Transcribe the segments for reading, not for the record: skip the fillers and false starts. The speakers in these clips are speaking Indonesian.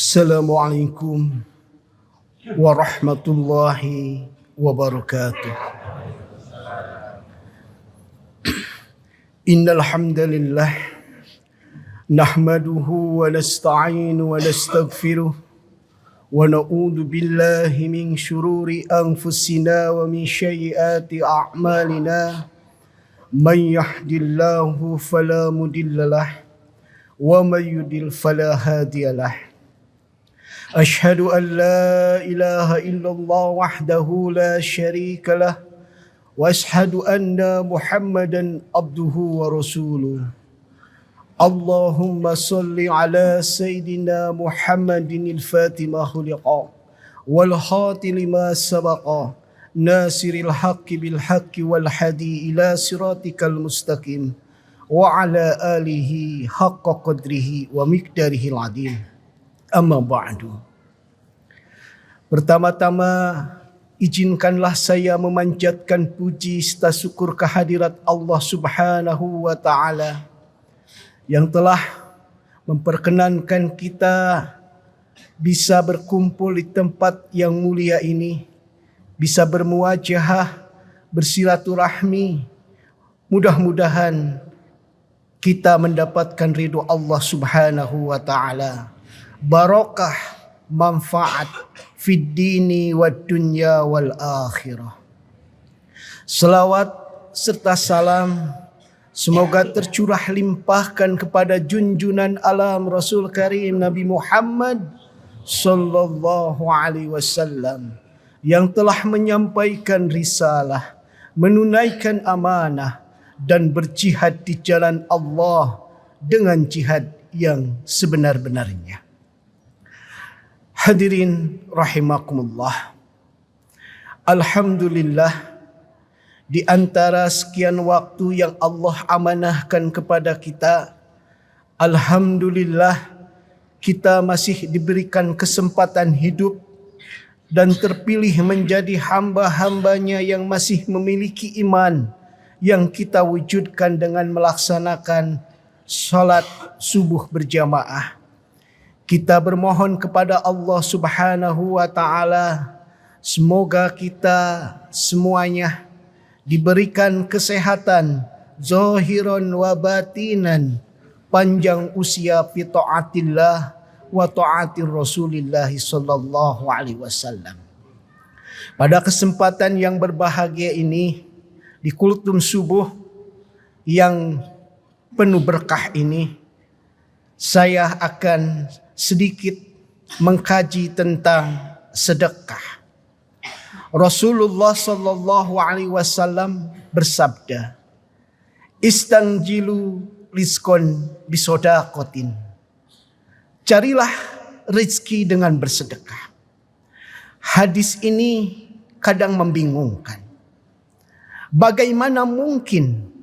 Assalamualaikum warahmatullahi wabarakatuh. Innal hamdalillah nahmaduhu wa nasta'inu wa nastaghfiruh wa na'udzu billahi min shururi anfusina wa min sayyiati a'malina. Man yahdihillahu fala mudhillalah wa man yudlil fala hadiyalah. Ashhadu an la ilaha illallah wahdahu la syarika lah wa ashhadu anna Muhammadan abduhu wa rasuluh. Allahumma salli ala sayyidina Muhammadin al-Fatih ma khuliqa wal khati lima sabaqa nasiril haqqi bil haqqi wal hadi ila siratikal mustaqim wa ala alihi haqqa qadrihi wa miqdarihi al-azim. Amma ba'du. Pertama-tama izinkanlah saya memanjatkan puji serta syukur kehadirat Allah Subhanahu wa taala yang telah memperkenankan kita bisa berkumpul di tempat yang mulia ini, bisa bermuajahah, bersilaturahmi. Mudah-mudahan kita mendapatkan ridho Allah Subhanahu wa taala. Barakah, manfaat fid dini wad dunya wal akhirah. Selawat serta salam semoga tercurah limpahkan kepada junjunan alam Rasul Karim Nabi Muhammad sallallahu alaihi wasallam yang telah menyampaikan risalah, menunaikan amanah dan berjihad di jalan Allah dengan jihad yang sebenar-benarnya. Hadirin rahimakumullah. Alhamdulillah, di antara sekian waktu yang Allah amanahkan kepada kita, alhamdulillah kita masih diberikan kesempatan hidup dan terpilih menjadi hamba-hambanya yang masih memiliki iman yang kita wujudkan dengan melaksanakan salat subuh berjamaah. Kita bermohon kepada Allah Subhanahu wa taala semoga kita semuanya diberikan kesehatan zahiran wa batinan, panjang usia fi taatillah wa taatir Rasulillah sallallahu alaihi wasallam. Pada kesempatan yang berbahagia ini, di kultum subuh yang penuh berkah ini, saya akan sedikit mengkaji tentang sedekah. Rasulullah sallallahu alaihi wasallam bersabda, "Istanjilu rizqan bisodaqatin." Carilah rezeki dengan bersedekah. Hadis ini kadang membingungkan. Bagaimana mungkin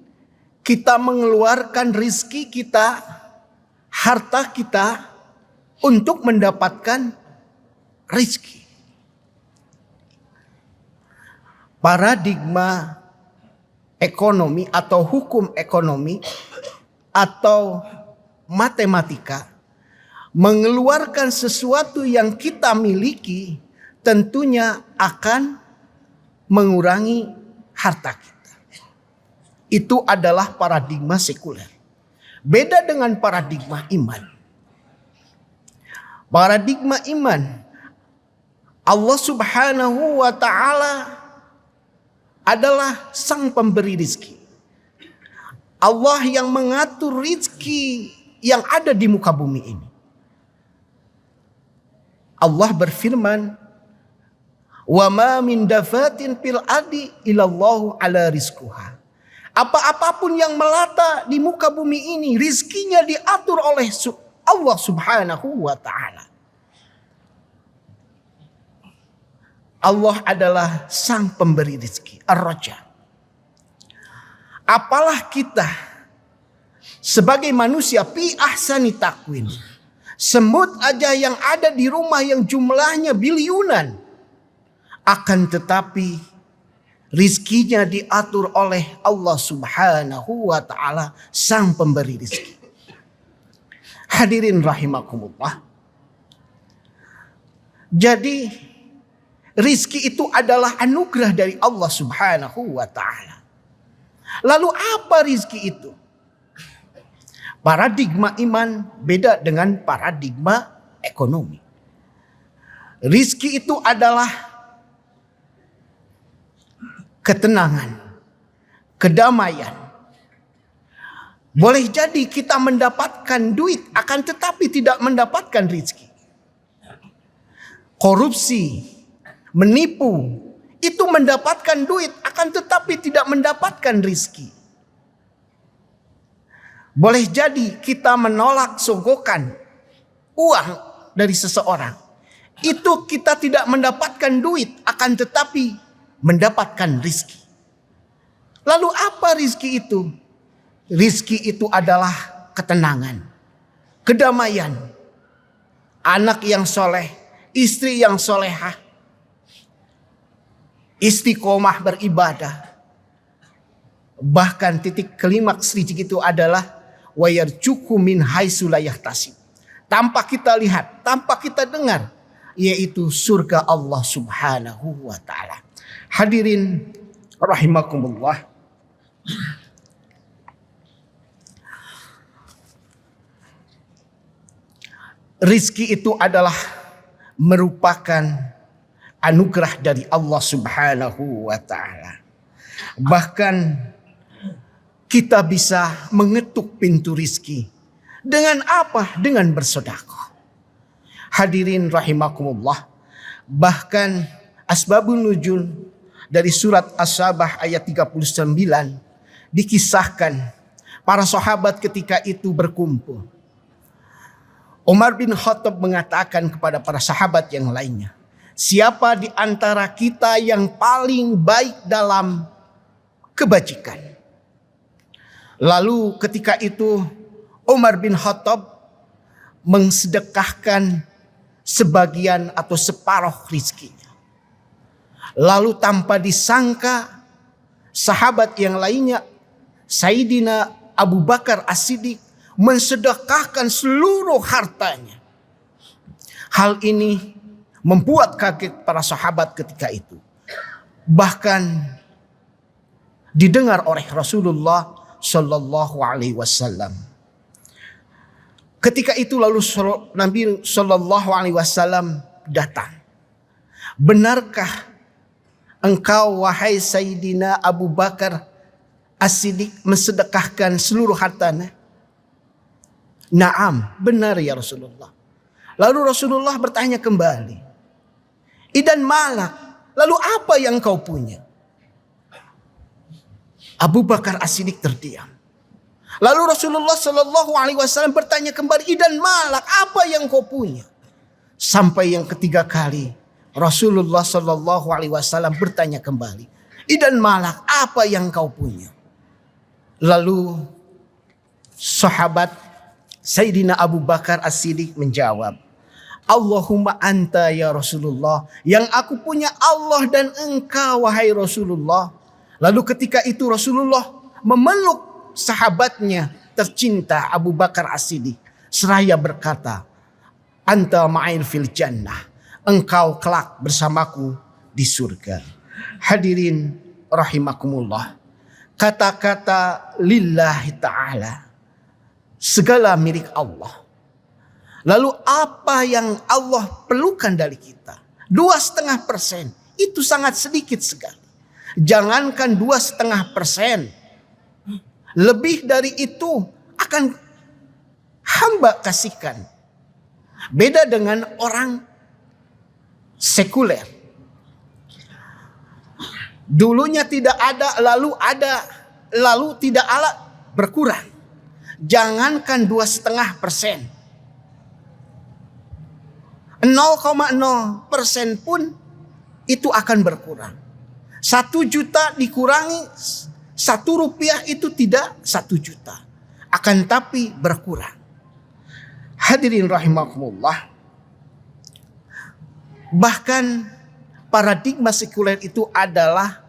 kita mengeluarkan rezeki kita, harta kita untuk mendapatkan rezeki? Paradigma ekonomi atau hukum ekonomi atau matematika mengeluarkan sesuatu yang kita miliki tentunya akan mengurangi harta kita. Itu adalah paradigma sekuler. Beda dengan paradigma iman. Paradigma iman, Allah Subhanahu wa taala adalah sang pemberi rizki. Allah yang mengatur rizki yang ada di muka bumi ini. Allah berfirman, "Wa ma min dafatin fil ardi illallahu ala rizquha." Apa-apapun yang melata di muka bumi ini, rizkinya diatur oleh Allah Subhanahu wa ta'ala. Allah adalah sang pemberi rizki, Ar-Raja. Apalah kita sebagai manusia fi ahsani takwin, semut aja yang ada di rumah yang jumlahnya biliunan, akan tetapi rizkinya diatur oleh Allah Subhanahu wa ta'ala, sang pemberi rizki. Hadirin rahimakumullah. Jadi rizki itu adalah anugerah dari Allah Subhanahu wa ta'ala. Lalu apa rizki itu? Paradigma iman beda dengan paradigma ekonomi. Rizki itu adalah ketenangan, kedamaian. Boleh jadi kita mendapatkan duit, akan tetapi tidak mendapatkan rizki. Korupsi, menipu, itu mendapatkan duit, akan tetapi tidak mendapatkan rizki. Boleh jadi kita menolak sogokan uang dari seseorang. Itu kita tidak mendapatkan duit, akan tetapi mendapatkan rizki. Lalu apa rizki itu? Rizki itu adalah ketenangan, kedamaian, anak yang soleh, istri yang solehah, istiqomah beribadah. Bahkan titik klimaks rizki itu adalah wayarjuku min haitsu la yahtasib. Tanpa kita lihat, tanpa kita dengar, yaitu surga Allah Subhanahu wa ta'ala. Hadirin rahimakumullah. Rizki itu adalah merupakan anugerah dari Allah Subhanahu wa ta'ala. Bahkan kita bisa mengetuk pintu rizki. Dengan apa? Dengan bersedekah. Hadirin rahimakumullah. Bahkan asbabun nuzul dari surat As-Sabah ayat 39 dikisahkan para sahabat ketika itu berkumpul. Umar bin Khattab mengatakan kepada para sahabat yang lainnya, siapa di antara kita yang paling baik dalam kebajikan? Lalu ketika itu Umar bin Khattab mensedekahkan sebagian atau separuh rizkinya. Lalu tanpa disangka sahabat yang lainnya, Sayyidina Abu Bakar As-Siddiq mensedekahkan seluruh hartanya. Hal ini membuat kaget para sahabat ketika itu. Bahkan didengar oleh Rasulullah Sallallahu Alaihi Wasallam. Ketika itu lalu Nabi Sallallahu Alaihi Wasallam datang. Benarkah engkau wahai Sayyidina Abu Bakar As-Siddiq mensedekahkan seluruh hartanya? Naam, benar ya Rasulullah. Lalu Rasulullah bertanya kembali, idan malak, lalu apa yang kau punya? Abu Bakar As-Siddiq terdiam. Lalu Rasulullah Sallallahu Alaihi Wasallam bertanya kembali, idan malak, apa yang kau punya? Sampai yang ketiga kali Rasulullah Sallallahu Alaihi Wasallam bertanya kembali, idan malak, apa yang kau punya? Lalu sahabat Sayyidina Abu Bakar As-Siddiq menjawab, Allahumma anta ya Rasulullah, yang aku punya Allah dan engkau wahai Rasulullah. Lalu ketika itu Rasulullah memeluk sahabatnya tercinta Abu Bakar As-Siddiq seraya berkata, anta ma'in fil jannah, engkau kelak bersamaku di surga. Hadirin rahimakumullah. Kata-kata lillahi ta'ala, segala milik Allah. Lalu apa yang Allah perlukan dari kita? 2,5%, itu sangat sedikit sekali. Jangankan 2,5%, lebih dari itu akan hamba kasihkan. Beda dengan orang sekuler. Dulunya tidak ada, lalu tidak ada, berkurang. Jangankan 2,5%, 0,0% pun itu akan berkurang. 1 juta dikurangi 1 rupiah itu tidak 1 juta, akan tapi berkurang. Hadirin rahimakumullah. Bahkan paradigma sekuler itu adalah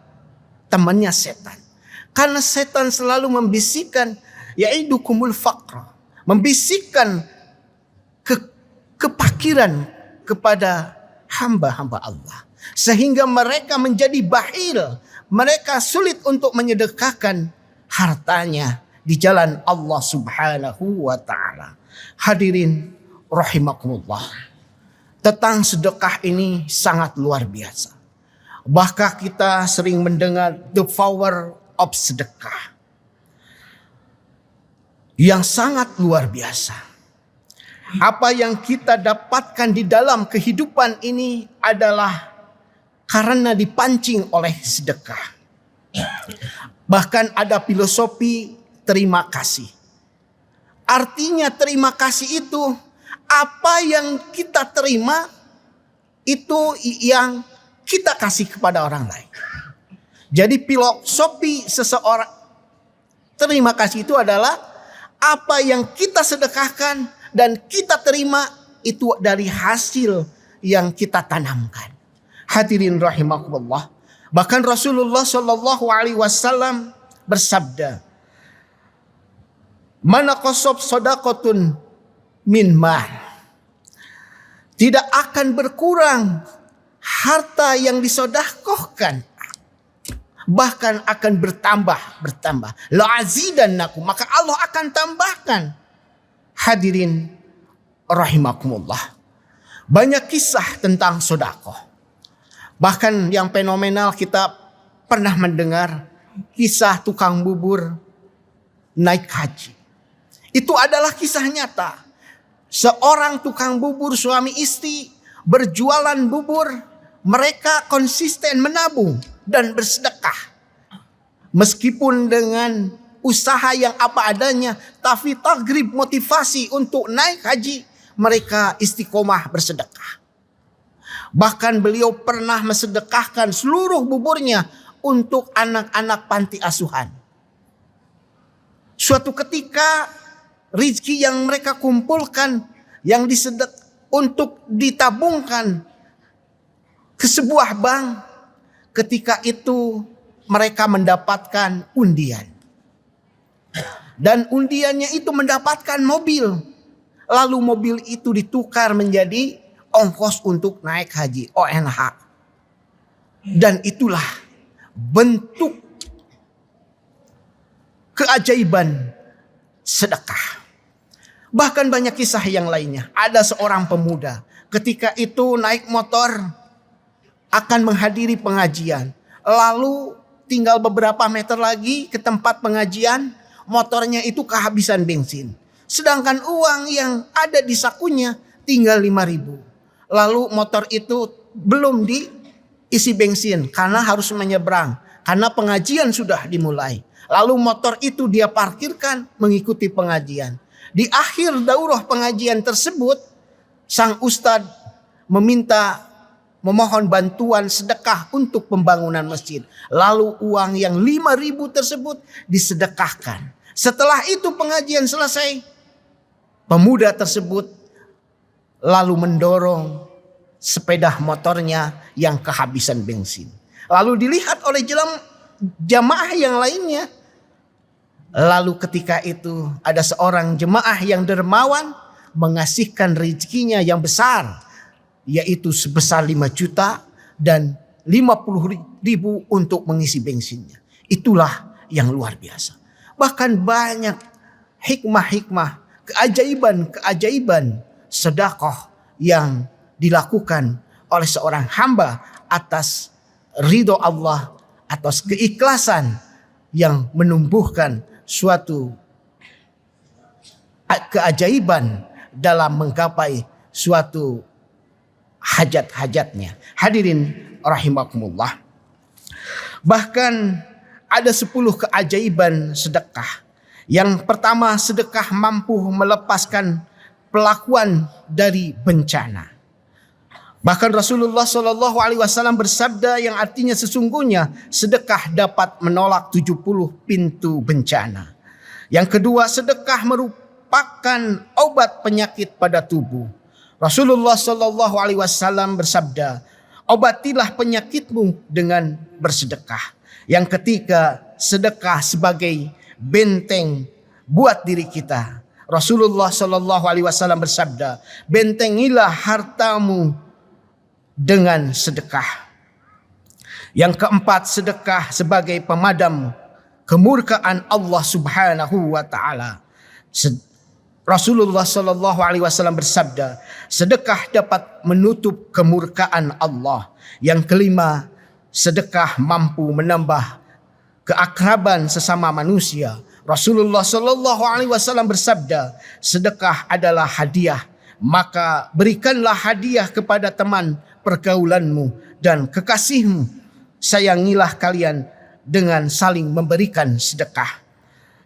temannya setan. Karena setan selalu membisikkan ya'idukumul faqra, membisikkan kepakiran kepada hamba-hamba Allah. Sehingga mereka menjadi bakhil. Mereka sulit untuk menyedekahkan hartanya di jalan Allah Subhanahu wa ta'ala. Hadirin rahimakumullah. Tentang sedekah ini sangat luar biasa. Bahkan kita sering mendengar the power of sedekah. Yang sangat luar biasa. Apa yang kita dapatkan di dalam kehidupan ini adalah karena dipancing oleh sedekah. Bahkan ada filosofi terima kasih. Artinya terima kasih itu apa yang kita terima itu yang kita kasih kepada orang lain. Jadi filosofi seseorang terima kasih itu adalah apa yang kita sedekahkan dan kita terima itu dari hasil yang kita tanamkan. Hadirin rahimakumullah. Bahkan Rasulullah Shallallahu Alaihi Wasallam bersabda, "Mana qasob sodakotun min mal." Tidak akan berkurang harta yang disodakohkan, bahkan akan bertambah. La azidannakum, maka Allah akan tambahkan. Hadirin rahimakumullah. Banyak kisah tentang sodakoh. Bahkan yang fenomenal kita pernah mendengar kisah tukang bubur naik haji. Itu adalah kisah nyata. Seorang tukang bubur suami istri berjualan bubur. Mereka konsisten menabung dan bersedekah. Meskipun dengan usaha yang apa adanya, tapi tagrib motivasi untuk naik haji, mereka istiqomah bersedekah. Bahkan beliau pernah mensedekahkan seluruh buburnya untuk anak-anak panti asuhan. Suatu ketika rezeki yang mereka kumpulkan yang untuk ditabungkan ke sebuah bank, ketika itu mereka mendapatkan undian. Dan undiannya itu mendapatkan mobil. Lalu mobil itu ditukar menjadi ongkos untuk naik haji, ONH. Dan itulah bentuk keajaiban sedekah. Bahkan banyak kisah yang lainnya. Ada seorang pemuda ketika itu naik motor akan menghadiri pengajian. Lalu tinggal beberapa meter lagi ke tempat pengajian, motornya itu kehabisan bensin. Sedangkan uang yang ada di sakunya tinggal 5.000. Lalu motor itu belum diisi bensin karena harus menyeberang. Karena pengajian sudah dimulai. Lalu motor itu dia parkirkan mengikuti pengajian. Di akhir daurah pengajian tersebut, sang ustadz memohon bantuan sedekah untuk pembangunan masjid. Lalu uang yang 5.000 tersebut disedekahkan. Setelah itu pengajian selesai, pemuda tersebut lalu mendorong sepeda motornya yang kehabisan bensin. Lalu dilihat oleh jamaah yang lainnya. Lalu ketika itu ada seorang jemaah yang dermawan mengasihkan rezekinya yang besar, yaitu sebesar 5 juta dan 50.000 untuk mengisi bensinnya. Itulah yang luar biasa. Bahkan banyak hikmah-hikmah, keajaiban-keajaiban sedekah yang dilakukan oleh seorang hamba atas ridho Allah, atas keikhlasan yang menumbuhkan suatu keajaiban dalam menggapai suatu hajat-hajatnya. Hadirin rahimakumullah. Bahkan ada 10 keajaiban sedekah. Yang pertama, sedekah mampu melepaskan pelakuan dari bencana. Bahkan Rasulullah Shallallahu Alaihi Wasallam bersabda yang artinya sesungguhnya sedekah dapat menolak 70 pintu bencana. Yang kedua, sedekah merupakan obat penyakit pada tubuh. Rasulullah Shallallahu Alaihi Wasallam bersabda, obatilah penyakitmu dengan bersedekah. Yang ketiga, sedekah sebagai benteng buat diri kita. Rasulullah Shallallahu Alaihi Wasallam bersabda, bentengilah hartamu dengan sedekah. Yang keempat, sedekah sebagai pemadam kemurkaan Allah Subhanahu wa taala. Rasulullah sallallahu alaihi wasallam bersabda, sedekah dapat menutup kemurkaan Allah. Yang kelima, sedekah mampu menambah keakraban sesama manusia. Rasulullah sallallahu alaihi wasallam bersabda, sedekah adalah hadiah, maka berikanlah hadiah kepada teman pergaulanmu dan kekasihmu. Sayangilah kalian dengan saling memberikan sedekah.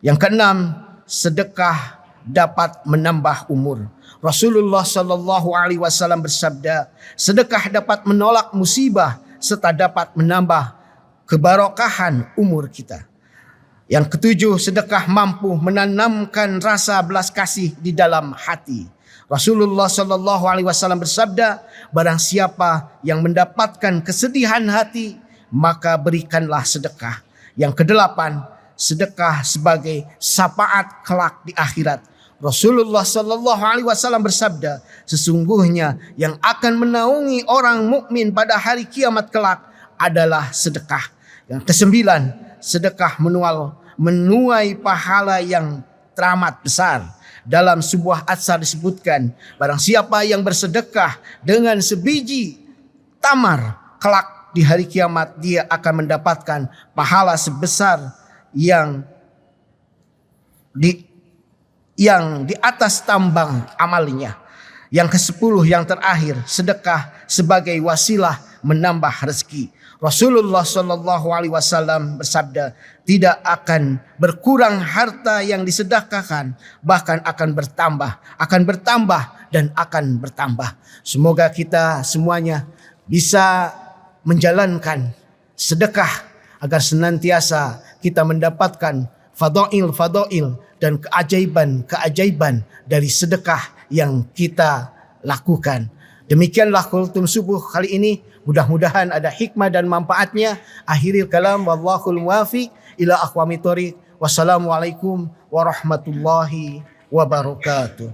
Yang keenam, sedekah dapat menambah umur. Rasulullah sallallahu alaihi wasallam bersabda, sedekah dapat menolak musibah serta dapat menambah kebarokahan umur kita. Yang ketujuh, sedekah mampu menanamkan rasa belas kasih di dalam hati. Rasulullah sallallahu alaihi wasallam bersabda, barang siapa yang mendapatkan kesedihan hati, maka berikanlah sedekah. Yang kedelapan, sedekah sebagai syafaat kelak di akhirat. Rasulullah sallallahu alaihi wasallam bersabda, sesungguhnya yang akan menaungi orang mukmin pada hari kiamat kelak adalah sedekah. Yang kesembilan, sedekah menuai pahala yang teramat besar. Dalam sebuah atsar disebutkan, barang siapa yang bersedekah dengan sebiji tamar, kelak di hari kiamat dia akan mendapatkan pahala sebesar yang di atas tambang amalnya. Yang ke-10 yang terakhir, sedekah sebagai wasilah menambah rezeki. Rasulullah sallallahu alaihi wasallam bersabda, tidak akan berkurang harta yang disedekahkan, bahkan akan bertambah dan akan bertambah. Semoga kita semuanya bisa menjalankan sedekah agar senantiasa kita mendapatkan fadail dan keajaiban dari sedekah yang kita lakukan. Demikianlah kultum subuh kali ini. Mudah-mudahan ada hikmah dan manfaatnya. Akhiril kalam, wallahul muwafiq ila aqwamit thoriq. Wassalamualaikum warahmatullahi wabarakatuh.